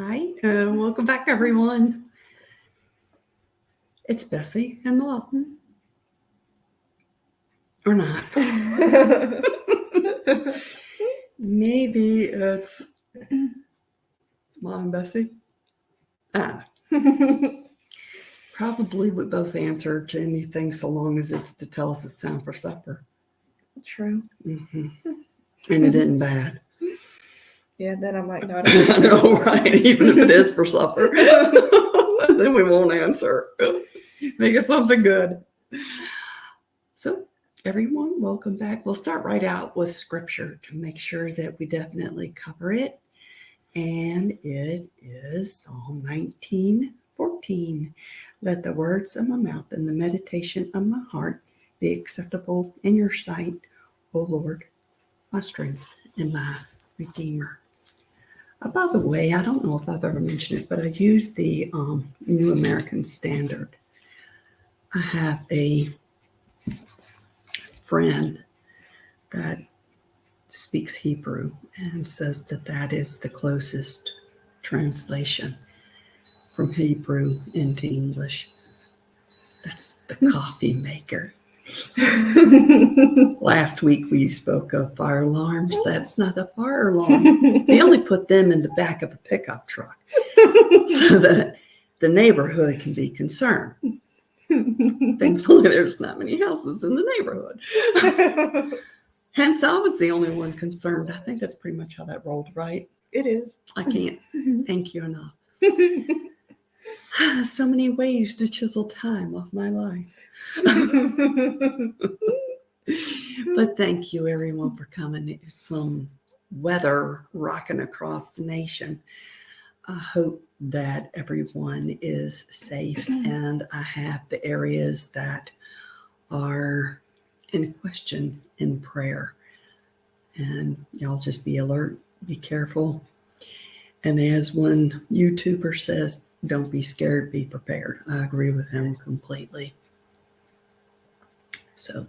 Hi, welcome back, everyone. It's Bessie and Lawton. Or not. Maybe it's Mom and Bessie. Probably we both answer to anything so long as it's to tell us it's time for supper. True. Mm-hmm. And it isn't bad. Yeah, then I might not. I know, right? Even if it is for supper, then we won't answer. Make it something good. So, everyone, welcome back. We'll start right out with scripture to make sure that we definitely cover it. And it is Psalm 19:14. Let the words of my mouth and the meditation of my heart be acceptable in your sight, O Lord, my strength and my Redeemer. By the way, I don't know if I've ever mentioned it, but I use the New American Standard. I have a friend that speaks Hebrew and says that that is the closest translation from Hebrew into English. That's the coffee maker. Last week we spoke of fire alarms. That's not a fire alarm. They only put them in the back of a pickup truck so that the neighborhood can be concerned. Thankfully, there's not many houses in the neighborhood. Hence, I was the only one concerned. I think that's pretty much how that rolled, right? It is. I can't thank you enough. So many ways to chisel time off my life. But thank you, everyone, for coming. It's some weather rocking across the nation. I hope that everyone is safe, and I have the areas that are in question in prayer. And y'all just be alert, be careful. And as one YouTuber says, don't be scared, be prepared. I agree with him completely. So,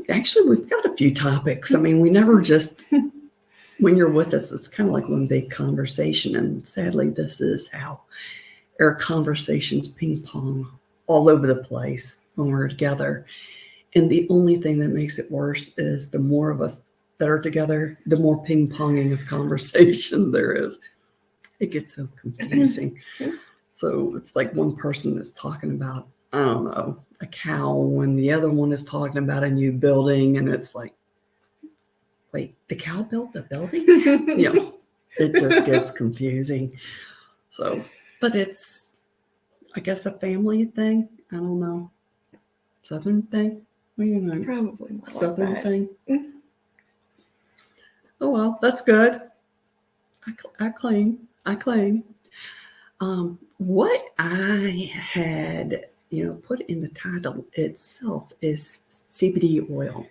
actually, we've got a few topics. I mean, we never just, when you're with us, it's kind of like one big conversation. And sadly, this is how our conversations ping pong all over the place when we're together. And the only thing that makes it worse is the more of us that are together, the more ping ponging of conversation there is. It gets so confusing. So it's like one person is talking about, I don't know, a cow, and the other one is talking about a new building, and it's like, wait, the cow built a building? You know, it just gets confusing. So, but it's, I guess, a family thing. I don't know. Southern thing? What do you think? Probably more Southern like that. thing? Oh, well, that's good. I claim. What I had, put in the title itself is CBD oil.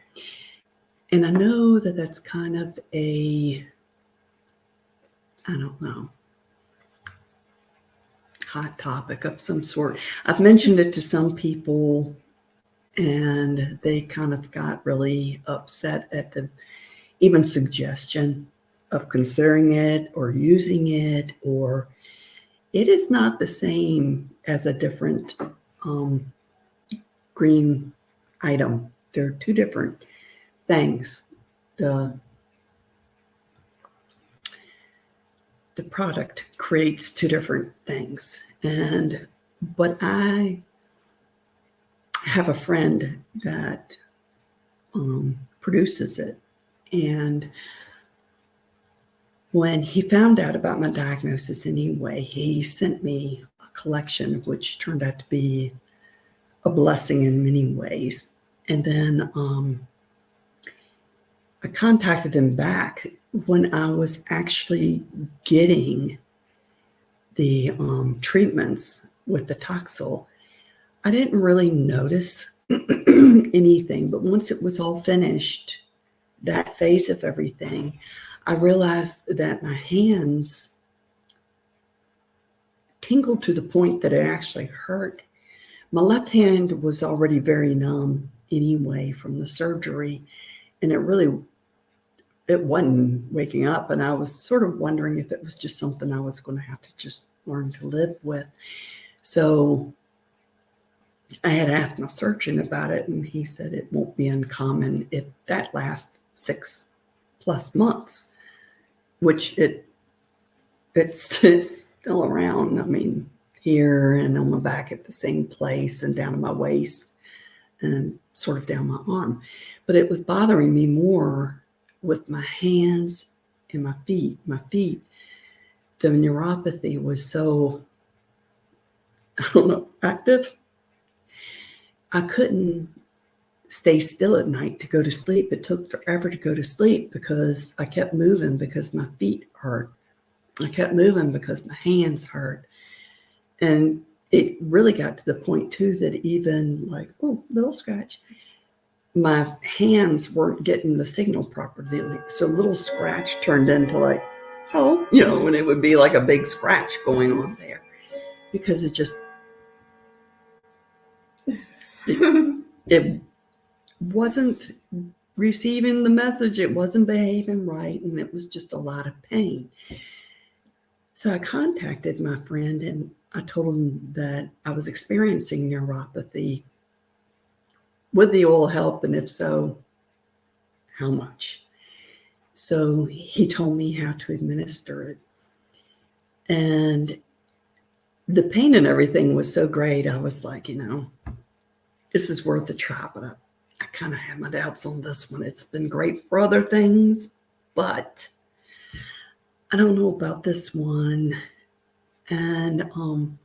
And I know that that's kind of a, I don't know, hot topic of some sort. I've mentioned it to some people, and they kind of got really upset at the even suggestion of considering it or using it, or it is not the same as a different green item. They're two different things. The product creates two different things. But I have a friend that produces it. And when he found out about my diagnosis anyway, he sent me a collection, which turned out to be a blessing in many ways. And then I contacted him back when I was actually getting the treatments with the Toxil. I didn't really notice anything, but once it was all finished, that phase of everything, I realized that my hands tingled to the point that it actually hurt. My left hand was already very numb anyway from the surgery, and it really it wasn't waking up. And I was sort of wondering if it was just something I was going to have to just learn to live with. So I had asked my surgeon about it, and he said it won't be uncommon if that lasts 6+ months, which it's still around. I mean, here and on my back at the same place and down to my waist and sort of down my arm. But it was bothering me more with my hands and my feet. My feet, the neuropathy was so, I don't know, active. I couldn't stay still at night to go to sleep. It took forever to go to sleep because I kept moving because my feet hurt. I kept moving because my hands hurt. And it really got to the point too that even like, oh, little scratch, my hands weren't getting the signal properly. So little scratch turned into like, oh, and it would be like a big scratch going on there because it wasn't receiving the message. It wasn't behaving right. And it was just a lot of pain. So I contacted my friend and I told him that I was experiencing neuropathy. Would the oil help? And if so, how much? So he told me how to administer it. And the pain and everything was so great. I was like, this is worth a try. But I kind of have my doubts on this one. It's been great for other things, but I don't know about this one. And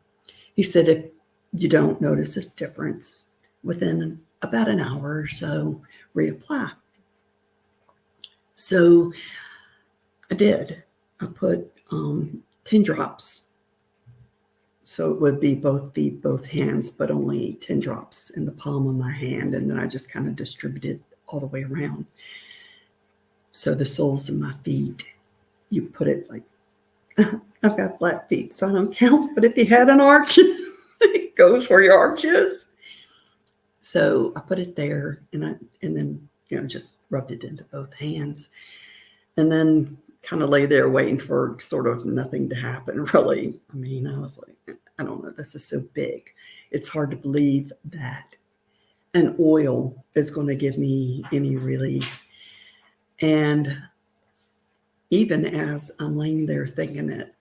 he said, if you don't notice a difference within about an hour or so, reapply. So I did. I put 10 drops. So it would be both feet, both hands, but only 10 drops in the palm of my hand. And then I just kind of distributed all the way around. So the soles of my feet, you put it like, I've got flat feet, so I don't count. But if you had an arch, it goes where your arch is. So I put it there, and then just rubbed it into both hands, and then kind of lay there waiting for sort of nothing to happen. Really, I mean, I was like, I don't know. This is so big. It's hard to believe that an oil is going to give me any relief. And even as I'm laying there thinking it,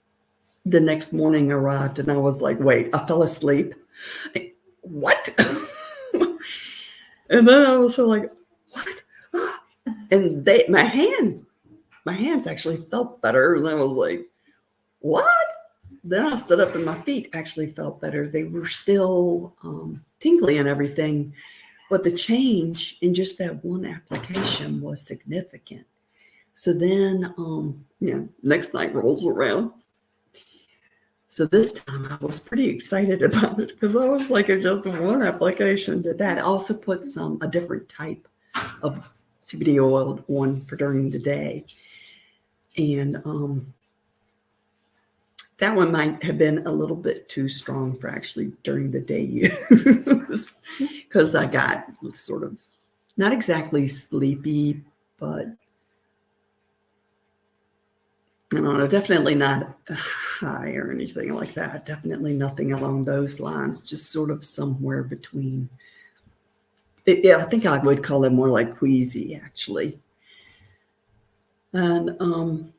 the next morning arrived and I was like, wait, I fell asleep. What? And then I was like, what? And my hands actually felt better. And I was like, what? Then I stood up and my feet actually felt better. They were still tingly and everything. But the change in just that one application was significant. So then, next night rolls around. So this time I was pretty excited about it because I was like, it's just one application did that. I also put a different type of CBD oil on for during the day. And that one might have been a little bit too strong for actually during the day use because I got sort of not exactly sleepy, but I don't know, definitely not high or anything like that. Definitely nothing along those lines, just sort of somewhere between. I think I would call it more like queasy, actually. And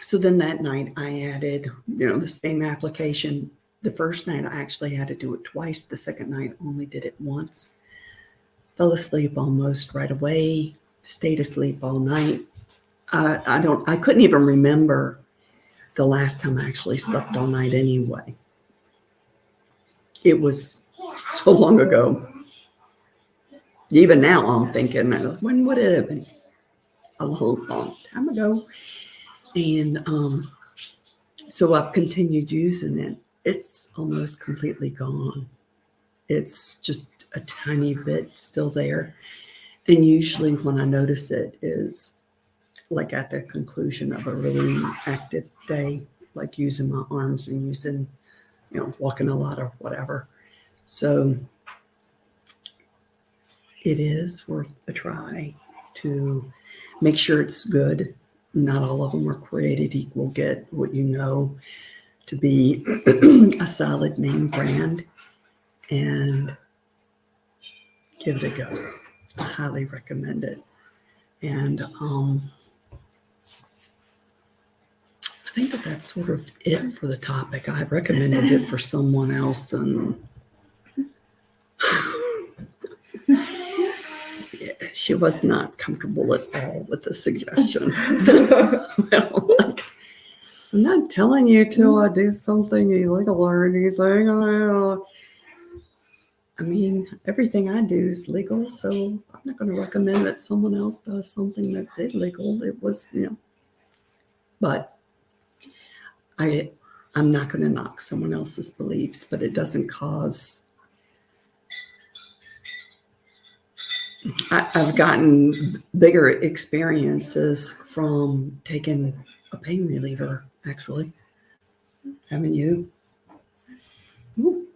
so then that night I added, the same application. The first night I actually had to do it twice. The second night only did it once. Fell asleep almost right away, stayed asleep all night. I couldn't even remember the last time I actually slept all night anyway. It was so long ago. Even now I'm thinking, when would it have been? A long time ago. And so I've continued using it. It's almost completely gone. It's just a tiny bit still there. And usually when I notice it is like at the conclusion of a really active day, like using my arms and using, walking a lot or whatever. So it is worth a try to make sure it's good. Not all of them are created equal. Get what you know to be a solid name brand and give it a go. I highly recommend it. And I think that's sort of it for the topic. I recommended it for someone else, and she was not comfortable at all with the suggestion. I'm not telling you to do something illegal or anything. I mean, everything I do is legal, so I'm not going to recommend that someone else does something that's illegal. It was, but I'm not going to knock someone else's beliefs, but it doesn't cause. I've gotten bigger experiences from taking a pain reliever, actually. Haven't you? Ooh,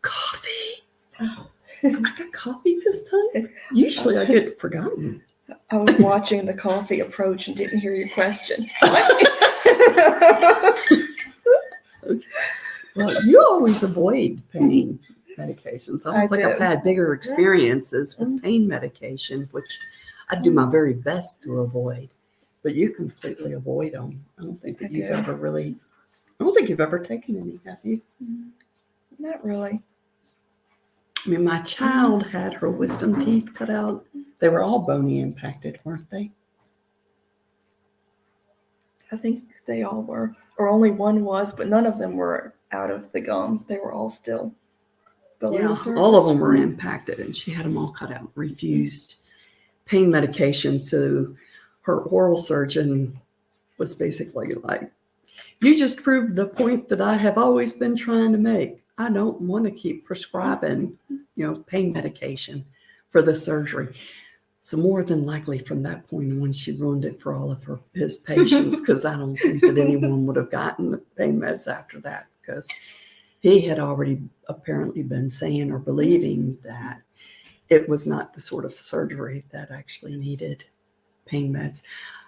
coffee. I got coffee this time. Usually I get forgotten. I was watching the coffee approach and didn't hear your question. Well, you always avoid pain medications. I was like, do. I've had bigger experiences with pain medication, which I do my very best to avoid. But you completely avoid them. I don't think that you've ever really. I don't think you've ever taken any, have you? Not really. I mean, my child had her wisdom teeth cut out. They were all bony impacted, weren't they? I think they all were, or only one was, but none of them were out of the gum. They were all still below the surface. All of them were impacted, and she had them all cut out. Refused pain medication, so her oral surgeon was basically like, "You just proved the point that I have always been trying to make. I don't want to keep prescribing, pain medication for the surgery." So more than likely from that point on, she ruined it for all of his patients, because I don't think that anyone would have gotten the pain meds after that, because he had already apparently been saying or believing that it was not the sort of surgery that actually needed pain meds.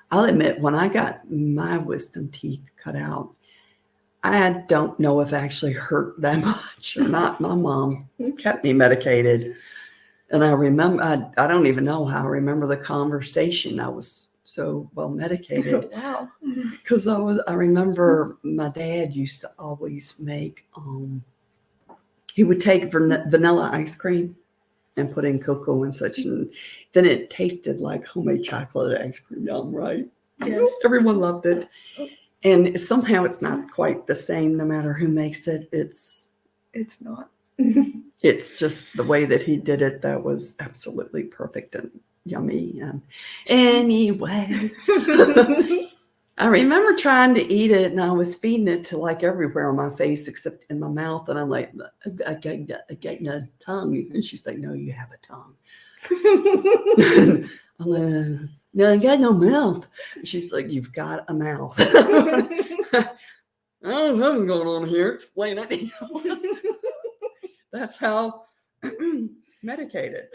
I'll admit, when I got my wisdom teeth cut out, I don't know if it actually hurt that much or not. My mom kept me medicated. And I remember, I don't even know how I remember the conversation. I was so well medicated. Wow. Because I remember my dad used to always make, he would take vanilla ice cream and put in cocoa and such. And then it tasted like homemade chocolate ice cream. Yum, right? Yes. Everyone loved it. And somehow it's not quite the same no matter who makes it. It's not. It's just the way that he did it that was absolutely perfect and yummy. And anyway, I remember trying to eat it, and I was feeding it to like everywhere on my face except in my mouth. And I'm like, I got a tongue. And she's like, "No, you have a tongue." I'm like, "No, I got no mouth." She's like, "You've got a mouth." I don't know what's going on here. Explain it. That's how medicated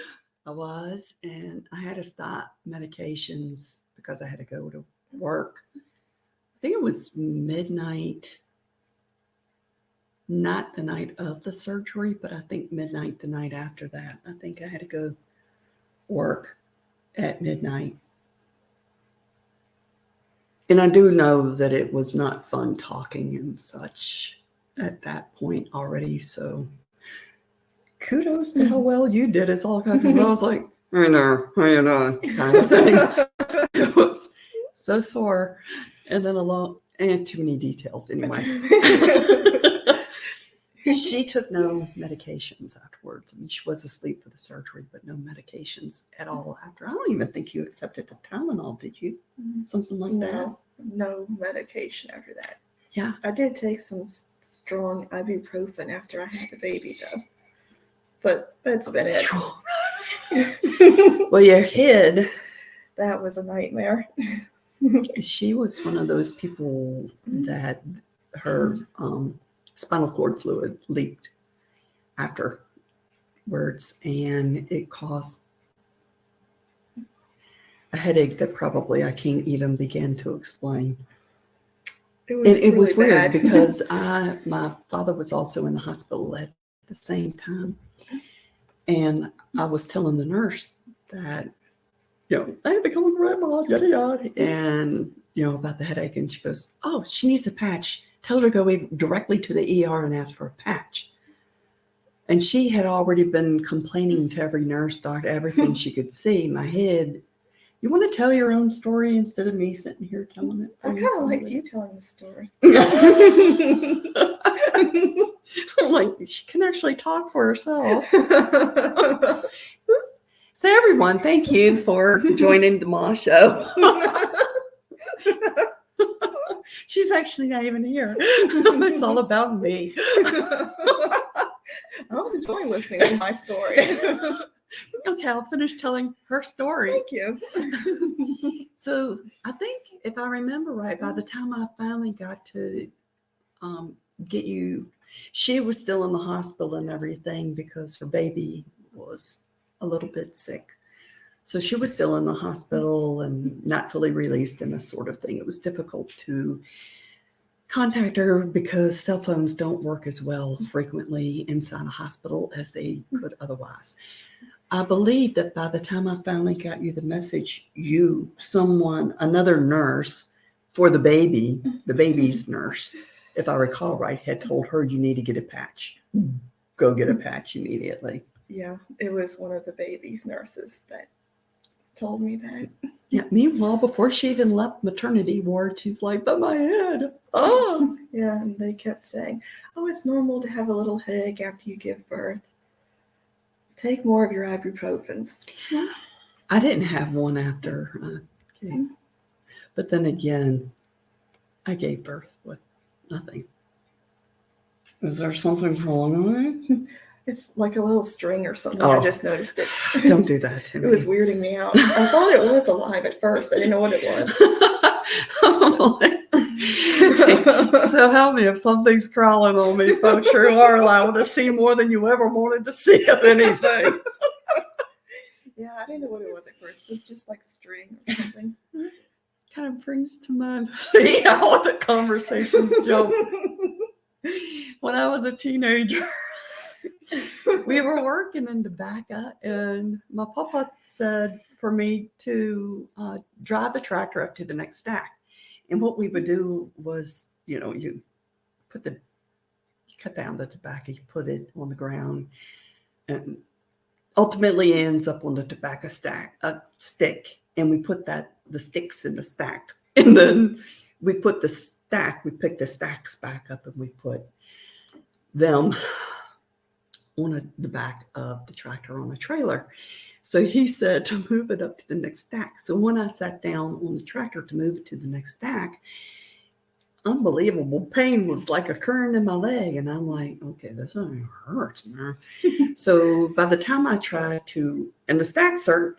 I was. And I had to stop medications because I had to go to work. I think it was midnight, not the night of the surgery, but I think midnight the night after that. I think I had to go work at midnight. And I do know that it was not fun talking and such at that point already. So kudos to how well you did. It's all kind of, because I was like, "Hey there, how you doing?" kind of thing. It was so sore, and then and too many details anyway. She took no medications afterwards. I mean, she was asleep for the surgery, but no medications at all after. I don't even think you accepted the Tylenol, did you? Something like that? No medication after that. Yeah. I did take some strong ibuprofen after I had the baby, though. But that's been it. Well, your head. That was a nightmare. She was one of those people that her spinal cord fluid leaked afterwards, and it caused, a headache that probably I can't even begin to explain. It was, And it really was weird bad. because my father was also in the hospital at the same time. And I was telling the nurse that, I have become a grandma, yada, yada. And, about the headache. And she goes, oh, she needs a patch. Tell her to go directly to the ER and ask for a patch. And she had already been complaining to every nurse, doctor, everything she could see. My head, you want to tell your own story instead of me sitting here telling it? I kind of liked you telling the story. I'm like, she can actually talk for herself. So everyone, thank you for joining the Ma Show. She's actually not even here. It's all about me. I was enjoying listening to my story. Okay, I'll finish telling her story. Thank you. So I think if I remember right, by the time I finally got to get you, she was still in the hospital and everything because her baby was a little bit sick. So she was still in the hospital and not fully released and this sort of thing. It was difficult to contact her because cell phones don't work as well frequently inside a hospital as they could otherwise. I believe that by the time I finally got you the message, another nurse for the baby's nurse, if I recall right, had told her you need to get a patch. Go get a patch immediately. Yeah, it was one of the baby's nurses that told me that. Yeah. Meanwhile, before she even left maternity ward, she's like, but my head. Oh. Yeah, and they kept saying, oh, it's normal to have a little headache after you give birth. Take more of your ibuprofens. I didn't have one after. Okay. But then again, I gave birth with nothing. Is there something wrong with it? It's like a little string or something. Oh. I just noticed it. Don't do that to me. It was weirding me out. I thought it was alive at first. I didn't know what it was. So help me if something's crawling on me, folks. You are allowed to see more than you ever wanted to see of anything. Yeah, I didn't know what it was at first. It was just like string or something. Kind of brings to mind see how the conversations jump. When I was a teenager, we were working in tobacco, and my papa said for me to drive the tractor up to the next stack. And what we would do was, you cut down the tobacco, you put it on the ground, and ultimately ends up on the tobacco stick. And we put the sticks in the stack. And then we pick the stacks back up and we put them on the back of the tractor on the trailer. So he said to move it up to the next stack. So when I sat down on the tractor to move it to the next stack, unbelievable pain was like occurring in my leg. And I'm like, okay, this only hurts, man. So by the time I tried to, and the stacks are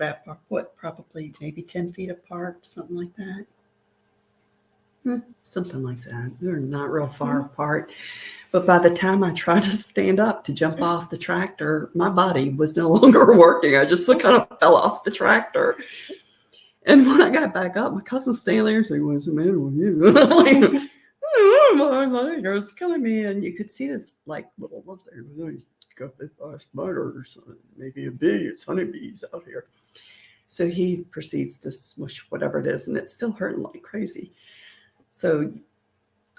probably maybe 10 feet apart, something like that. Something like that. They're not real far apart. But by the time I tried to stand up to jump off the tractor, my body was no longer working. I just kind of fell off the tractor. And when I got back up, my cousin's standing there and saying, what's the matter with you? And I'm like, oh, my leg is killing me. And you could see this like little lump there. Got bit by a spider or something. Maybe a bee. It's honeybees out here. So he proceeds to smush whatever it is, and it's still hurting like crazy. So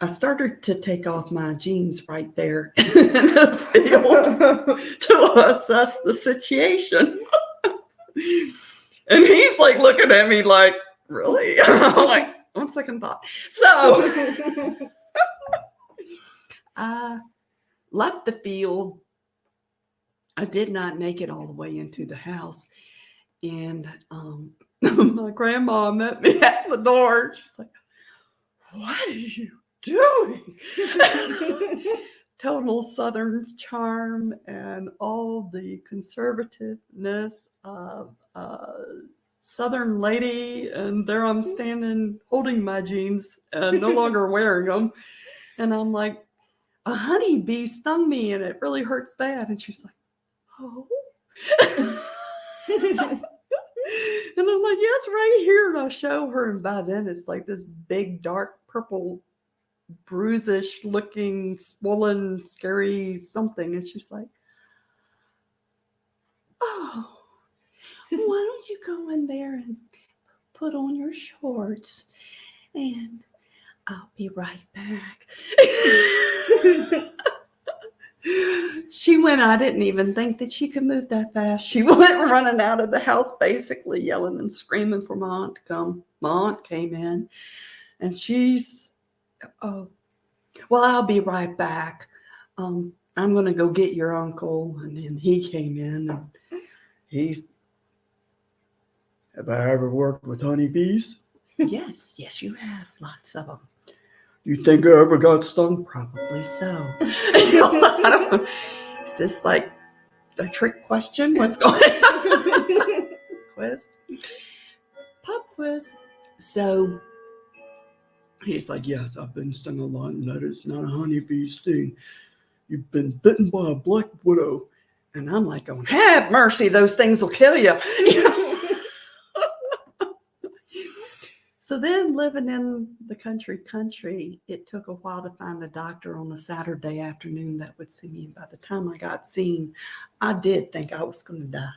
I started to take off my jeans right there in the field to assess the situation. And he's like looking at me like, really? I'm like, one second thought. So I left the field. I did not make it all the way into the house. And my grandma met me at the door. She's like, what are you doing? Total Southern charm and all the conservativeness of a Southern lady. And there I'm standing holding my jeans and no longer wearing them. And I'm like, a honeybee stung me and it really hurts bad. And she's like, oh. And I'm like, yes, right here. And I show her, and by then it's like this big, dark purple, bruisish looking, swollen, scary something. And she's like, oh, why don't you go in there and put on your shorts? And I'll be right back. She went, I didn't even think that she could move that fast. She went running out of the house, basically yelling and screaming for my aunt to come. My aunt came in, and she's, oh, well, I'll be right back. I'm going to go get your uncle. And then he came in, and he's, have I ever worked with honeybees? Yes, you have, lots of them. You think I ever got stung? Probably so. Is this like a trick question? What's going on? Quiz? Pop quiz. So he's like, yes, I've been stung a lot, and that is not a honeybee sting. You've been bitten by a black widow. And I'm like going, have mercy, those things will kill you. So then living in the country, it took a while to find a doctor on a Saturday afternoon that would see me. And by the time I got seen, I did think I was going to die.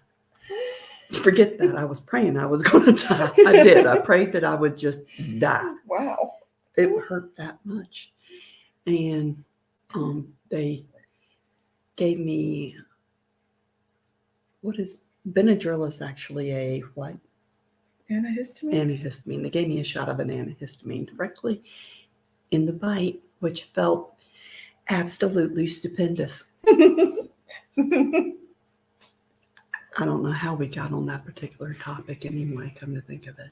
Forget that. I was praying I was going to die. I did. I prayed that I would just die. Wow. It hurt that much. And they gave me, Benadryl is actually a what? Antihistamine? Antihistamine. They gave me a shot of an antihistamine directly in the bite, which felt absolutely stupendous. I don't know how we got on that particular topic anyway, come to think of it.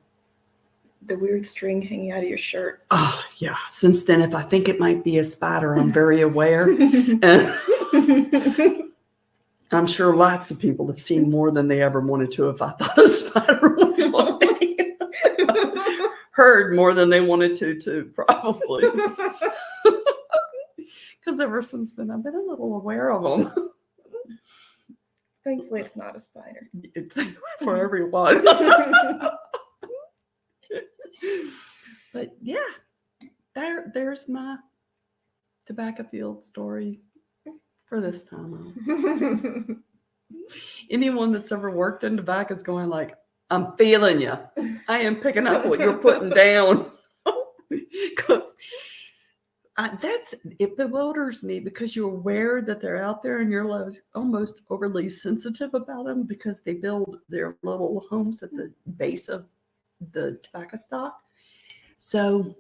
The weird string hanging out of your shirt. Oh, yeah. Since then, if I think it might be a spider, I'm very aware. I'm sure lots of people have seen more than they ever wanted to if I thought a spider was flying. Heard more than they wanted to, too, probably. Because ever since then, I've been a little aware of them. Thankfully, it's not a spider. For everyone. But yeah, there's my tobacco field story for this time. Anyone that's ever worked in tobacco is going like, I'm feeling you. I am picking up what you're putting down. Because it bewilders me because you're aware that they're out there and you're almost overly sensitive about them because they build their little homes at the base of the tobacco stalk. So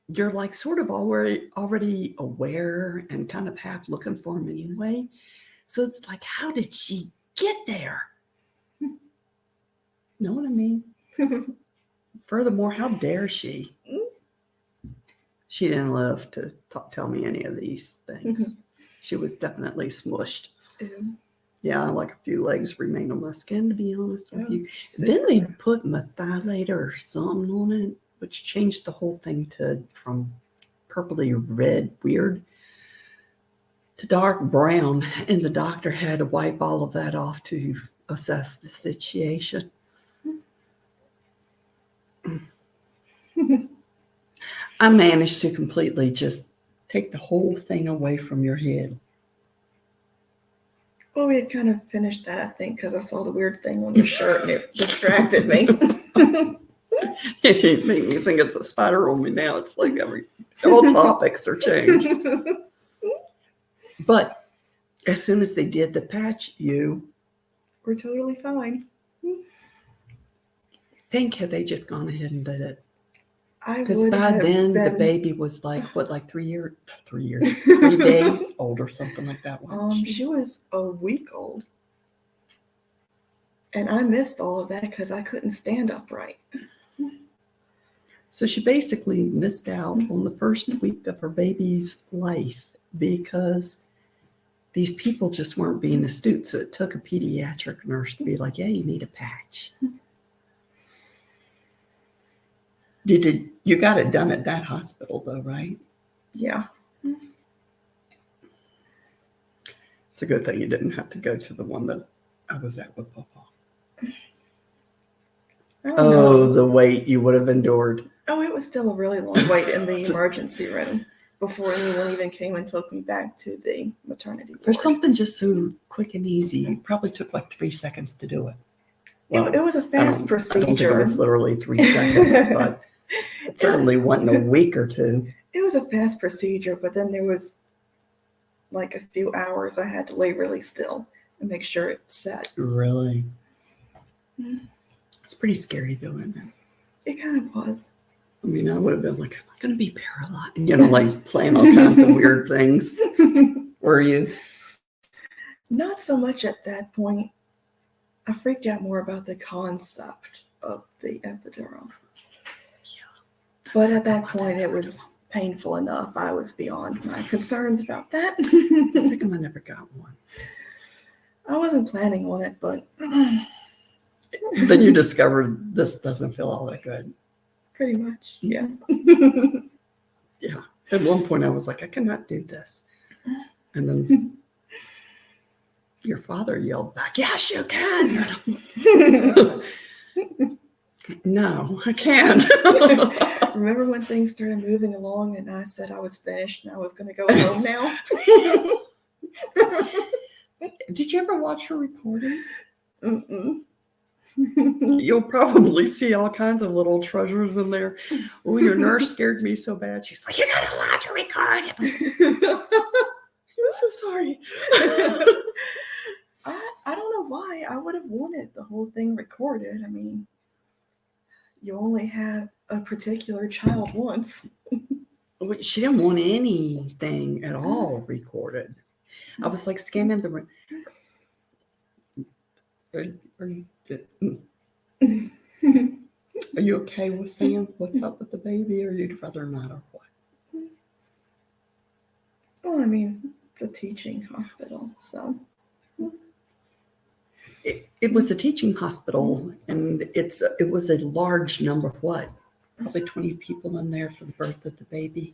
you're like sort of already aware and kind of half looking for them anyway. So it's like, how did she get there? Know what I mean? Furthermore, how dare she? She didn't live to tell me any of these things. She was definitely smushed. Yeah, like a few legs remain on my skin, to be honest with you. Then they put methylator or something on it, which changed the whole thing from purpley red, weird, to dark brown. And the doctor had to wipe all of that off to assess the situation. I managed to completely just take the whole thing away from your head. Well, we had kind of finished that, I think, because I saw the weird thing on your shirt and it distracted me. If you make me think it's a spider on me now, it's like all topics are changed. But as soon as they did the patch, you were totally fine. Think had they just gone ahead and did it? Because by then the baby was like 3 days old or something like that. She was a week old. And I missed all of that because I couldn't stand upright. So she basically missed out on the first week of her baby's life because these people just weren't being astute. So it took a pediatric nurse to be like, yeah, you need a patch. You got it done at that hospital though, right? Yeah. It's a good thing you didn't have to go to the one that I was at with Papa. Oh, Oh, no. the wait you would have endured. Oh, it was still a really long wait in the emergency room before anyone even came and took me back to the maternity ward. For something just so quick and easy, it probably took like 3 seconds to do it. Well, it was a fast procedure. I don't think it was literally 3 seconds, but it certainly wasn't a week or two. It was a fast procedure, but then there was like a few hours I had to lay really still and make sure it set. Really? Mm. It's pretty scary though, isn't it? It kind of was. I mean, I would have been like, am I going to be paralyzed? Like playing all kinds of weird things. Were you? Not so much at that point. I freaked out more about the concept of the epidural. Yeah. But at that point, it was painful enough. I was beyond my concerns about that. It's like I never got one. I wasn't planning on it, but then you discovered this doesn't feel all that good. Pretty much, yeah. Yeah. At one point, I was like, I cannot do this. And then your father yelled back, yes, you can. No, I can't. Remember when things started moving along and I said I was finished and I was going to go home now? Did you ever watch her recording? Mm-mm. You'll probably see all kinds of little treasures in there. Oh, your nurse scared me so bad. She's like, you're not allowed to record it. I'm so sorry. I don't know why I would have wanted the whole thing recorded. I mean, you only have a particular child once. She didn't want anything at all recorded. I was like scanning the room. Are you okay with Sam? What's up with the baby? Or you'd rather not, or what? Well, I mean, it's a teaching hospital, so. It was a teaching hospital, and it was a large number of what? Probably 20 people in there for the birth of the baby.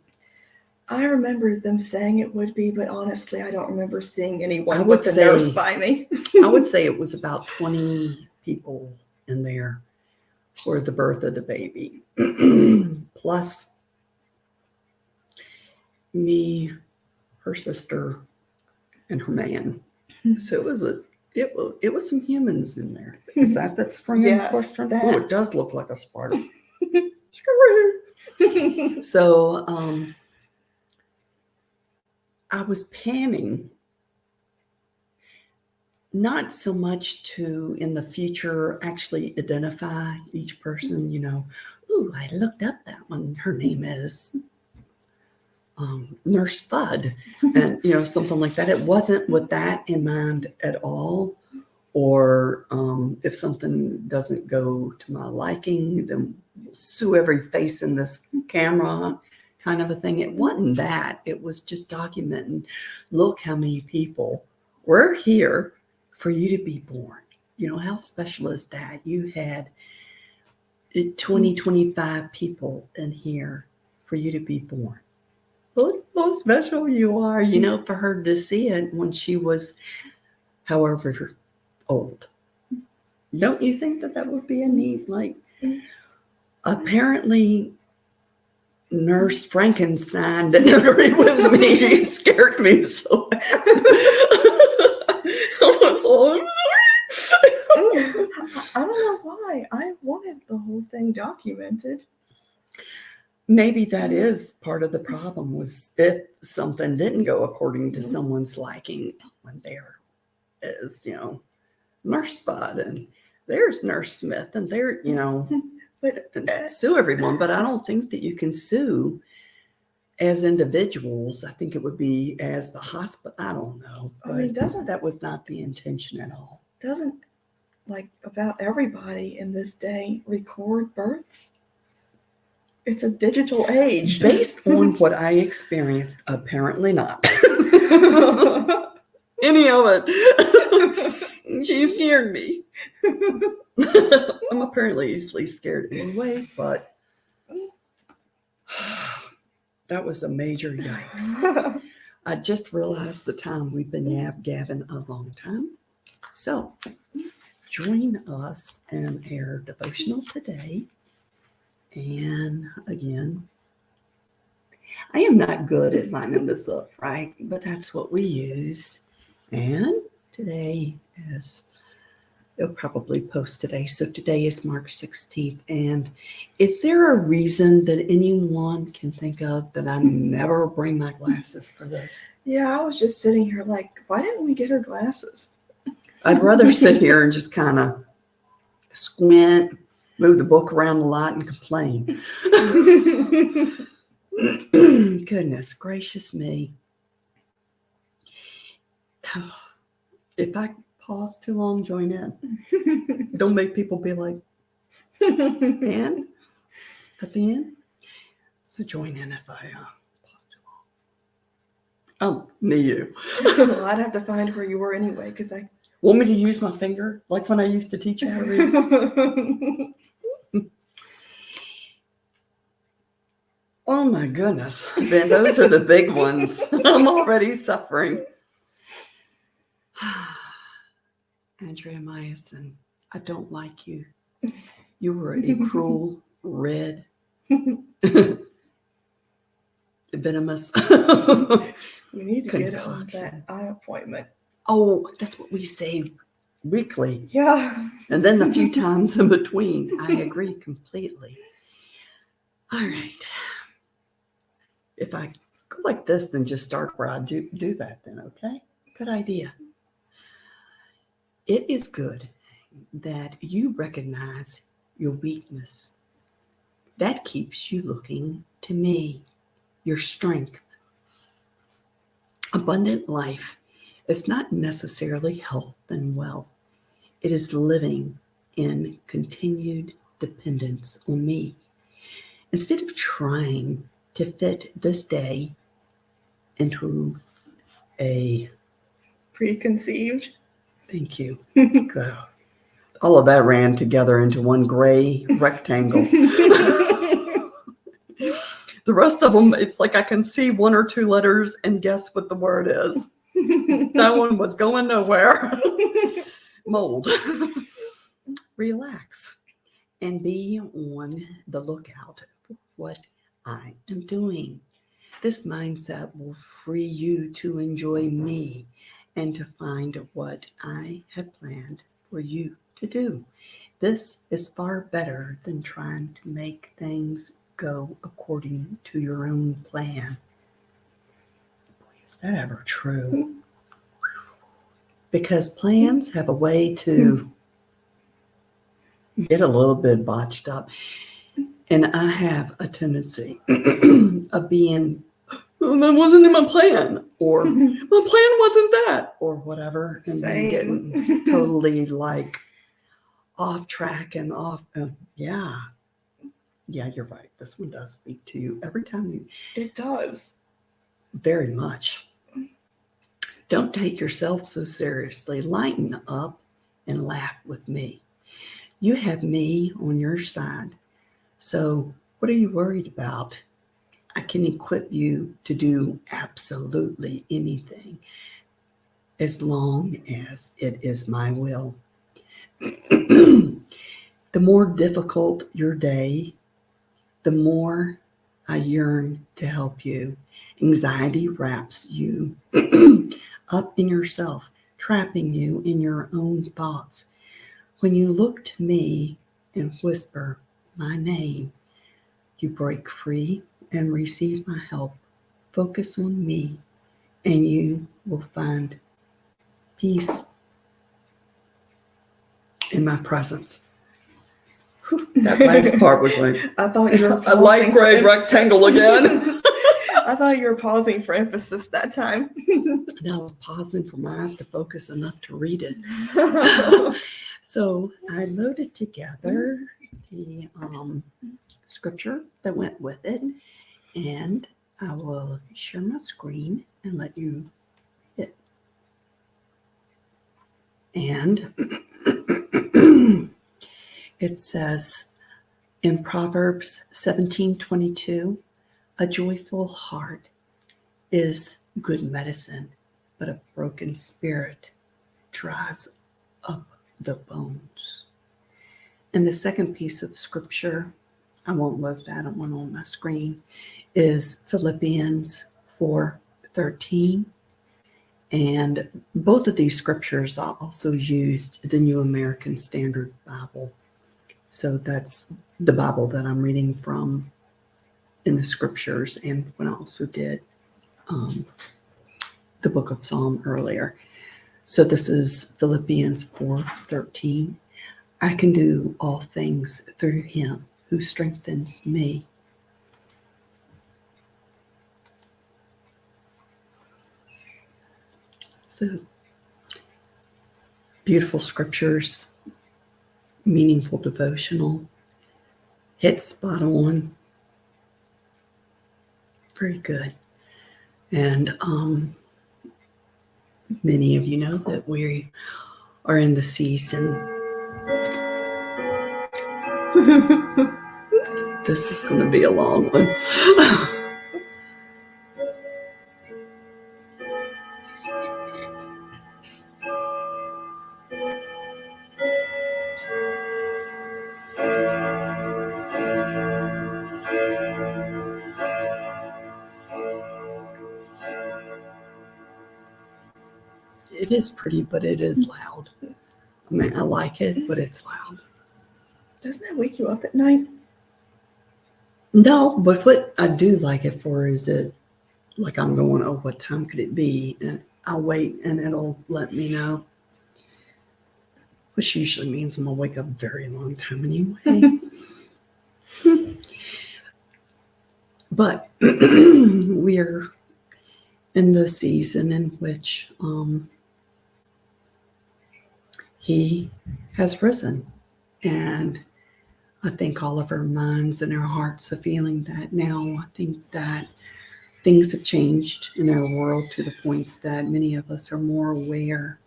I remember them saying it would be, but honestly, I don't remember seeing anyone with a nurse by me. I would say it was about 20 people in there for the birth of the baby. Plus me, her sister, and her man. So it was some humans in there. Is that spring yes, question? that. Oh, it does look like a spider. So I was panning, not so much to in the future actually identify each person, ooh, I looked up that one. Her name is Nurse Fudd, and something like that. It wasn't with that in mind at all. Or if something doesn't go to my liking, then we'll sue every face in this camera kind of a thing. It wasn't that. It was just documenting, look how many people were here for you to be born. How special is that? You had 20, 25 people in here for you to be born. Look how special you are, for her to see it when she was however old. Don't you think that would be a neat, apparently Nurse Frankenstein didn't agree with me. He scared me so bad. I'm sorry. I don't know why. I wanted the whole thing documented. Maybe that is part of the problem, was if something didn't go according to someone's liking, when there is, Nurse Spot and there's Nurse Smith and there, but sue everyone. But I don't think that you can sue as individuals. I think it would be as the hospital. I don't know. But I mean, that was not the intention at all. Doesn't about everybody in this day record births? It's a digital age. Based on what I experienced, apparently not. Any of it. She scared me. I'm apparently easily scared anyway, but that was a major yikes. I just realized the time we've been gabbing a long time. So join us in our devotional today. And again, I am not good at lining this up, right? But that's what we use. And today is, it'll probably post today. So today is March 16th. And is there a reason that anyone can think of that I never bring my glasses for this? Yeah, I was just sitting here like, why didn't we get her glasses? I'd rather sit here and just kind of squint, move the book around a lot, and complain. Goodness gracious me. If I pause too long, join in. Don't make people be like, and at the end. So join in if I pause too long. Me you. Well, I'd have to find where you were anyway, because I Want me to use my finger like when I used to teach you how to read? Oh my goodness. Man, those are the big ones. I'm already suffering. Andrea Myosin, I don't like you. You were a cruel, red, venomous we need to get on concoction. that eye appointment. Oh, that's what we say weekly. Yeah. And then a few times in between. I agree completely. All right. If I go like this, then just start where I do that then, okay? Good idea. It is good that you recognize your weakness. That keeps you looking to me, your strength. Abundant life is not necessarily health and wealth. It is living in continued dependence on me. Instead of trying to fit this day into a Preconceived. Thank you. Good. All of that ran together into one gray rectangle. The rest of them, it's like I can see one or two letters and guess what the word is. That one was going nowhere. Mold. Relax and be on the lookout for what I am doing. This mindset will free you to enjoy me and to find what I had planned for you to do. This is far better than trying to make things go according to your own plan. Boy, is that ever true? Because plans have a way to get a little bit botched up. And I have a tendency of being, oh, that wasn't in my plan, or my plan wasn't that, or whatever, and then getting totally like off track and off. Yeah, you're right. This one does speak to you every time you. It does. Very much. Don't take yourself so seriously. Lighten up and laugh with me. You have me on your side. So what are you worried about? I can equip you to do absolutely anything as long as it is my will. The more difficult your day, the more I yearn to help you. Anxiety wraps you up in yourself, trapping you in your own thoughts. When you look to me and whisper my name, you break free and receive my help. Focus on me, and you will find peace in my presence. That last part was like, I thought you were a light gray rectangle again. I thought you were pausing for emphasis that time. And I was pausing for my eyes to focus enough to read it. So I loaded together the scripture that went with it, and I will share my screen and let you read it. And it says in Proverbs 17:22, a joyful heart is good medicine, but a broken spirit dries up the bones. And the second piece of scripture, I won't load that one on my screen, is Philippians 4:13. And both of these scriptures I also used the New American Standard Bible. So that's the Bible that I'm reading from in the scriptures, and when I also did the book of Psalm earlier. So this is Philippians 4:13. I can do all things through him who strengthens me. So beautiful scriptures, meaningful devotional, hit spot on. Very good. And many of you know that we are in the season. This is going to be a long one. It is pretty, but it is loud. I mean, I like it, but it's loud. Doesn't that wake you up at night? No, but what I do like it for is that, like, I'm going, oh, what time could it be? And I'll wait and it'll let me know. Which usually means I'm going to wake up a very long time anyway. But we're in the season in which he has risen. And I think all of our minds and our hearts are feeling that now. I think that things have changed in our world to the point that many of us are more aware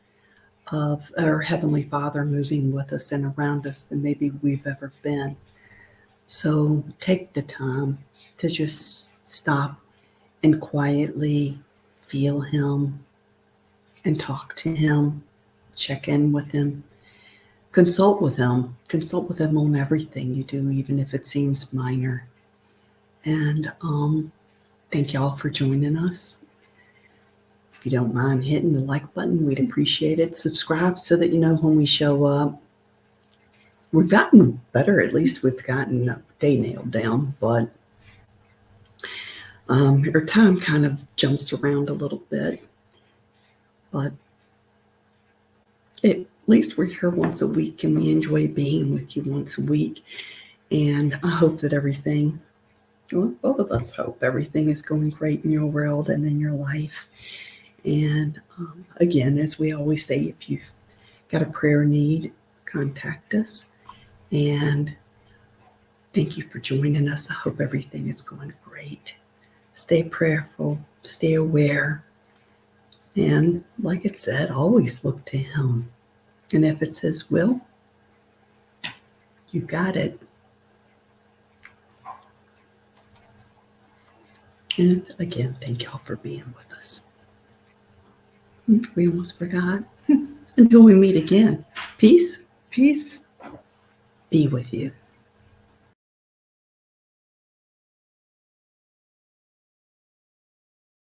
of our Heavenly Father moving with us and around us than maybe we've ever been. So take the time to just stop and quietly feel him and talk to him, check in with him, consult with him on everything you do, even if it seems minor. And thank y'all for joining us. If you don't mind hitting the like button, we'd appreciate it. Subscribe so that you know when we show up. We've gotten better, at least we've gotten a day nailed down, but our time kind of jumps around a little bit. But at least we're here once a week and we enjoy being with you once a week. And I hope that everything, well, both of us hope everything is going great in your world and in your life. And again, as we always say, if you've got a prayer need, contact us. And thank you for joining us. I hope everything is going great. Stay prayerful, stay aware. And like it said, always look to him. And if it's his will, you got it. And again, thank y'all for being with us. We almost forgot. Until we meet again. Peace. Peace Be with you.